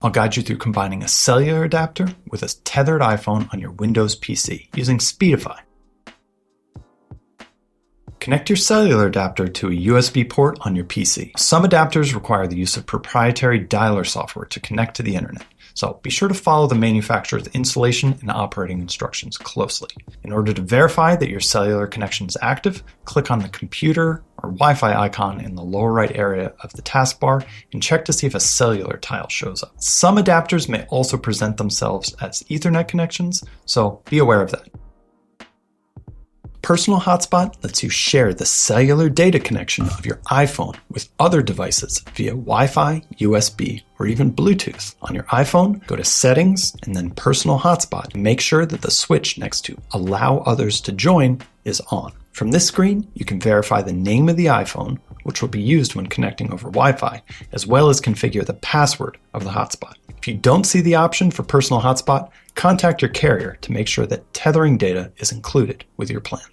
I'll guide you through combining a cellular adapter with a tethered iPhone on your Windows PC using Speedify. Connect your cellular adapter to a USB port on your PC. Some adapters require the use of proprietary dialer software to connect to the internet, so be sure to follow the manufacturer's installation and operating instructions closely. In order to verify that your cellular connection is active, click on the computer or Wi-Fi icon in the lower right area of the taskbar and check to see if a cellular tile shows up. Some adapters may also present themselves as Ethernet connections, so be aware of that. Personal Hotspot lets you share the cellular data connection of your iPhone with other devices via Wi-Fi, USB, or even Bluetooth. On your iPhone, go to Settings and then Personal Hotspot. Make sure that the switch next to Allow Others to Join is on. From this screen, you can verify the name of the iPhone, which will be used when connecting over Wi-Fi, as well as configure the password of the hotspot. If you don't see the option for Personal Hotspot, contact your carrier to make sure that tethering data is included with your plan.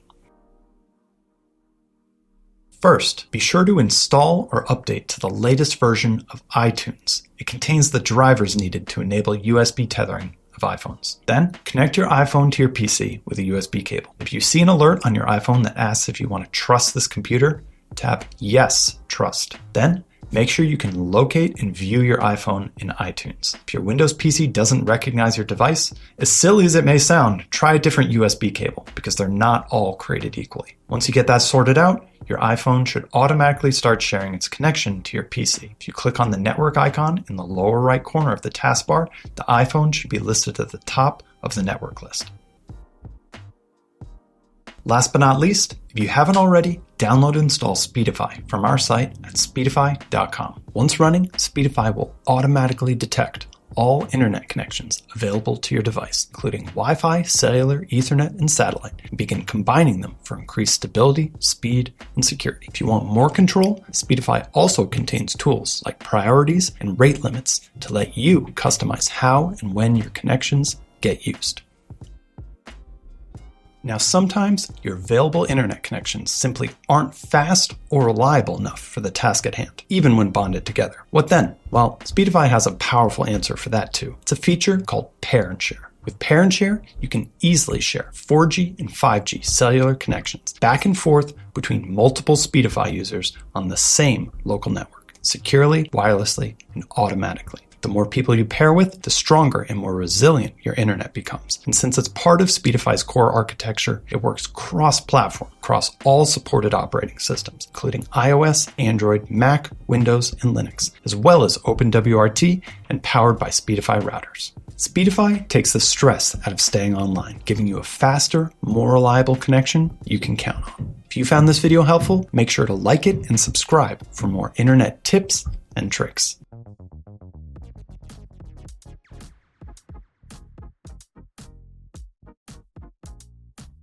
First, be sure to install or update to the latest version of iTunes. It contains the drivers needed to enable USB tethering of iPhones. Then, connect your iPhone to your PC with a USB cable. If you see an alert on your iPhone that asks if you want to trust this computer, tap Yes, Trust. Then, make sure you can locate and view your iPhone in iTunes. If your Windows PC doesn't recognize your device, as silly as it may sound, try a different USB cable because they're not all created equally. Once you get that sorted out, your iPhone should automatically start sharing its connection to your PC. If you click on the network icon in the lower right corner of the taskbar, the iPhone should be listed at the top of the network list. Last but not least, if you haven't already, download and install Speedify from our site at speedify.com. Once running, Speedify will automatically detect all internet connections available to your device, including Wi-Fi, cellular, Ethernet, and satellite, and begin combining them for increased stability, speed, and security. If you want more control, Speedify also contains tools like priorities and rate limits to let you customize how and when your connections get used. Now, sometimes your available internet connections simply aren't fast or reliable enough for the task at hand, even when bonded together. What then? Well, Speedify has a powerful answer for that too. It's a feature called Pair and Share. With Pair and Share, you can easily share 4G and 5G cellular connections back and forth between multiple Speedify users on the same local network, securely, wirelessly, and automatically. The more people you pair with, the stronger and more resilient your internet becomes. And since it's part of Speedify's core architecture, it works cross-platform across all supported operating systems, including iOS, Android, Mac, Windows, and Linux, as well as OpenWRT and powered by Speedify routers. Speedify takes the stress out of staying online, giving you a faster, more reliable connection you can count on. If you found this video helpful, make sure to like it and subscribe for more internet tips and tricks.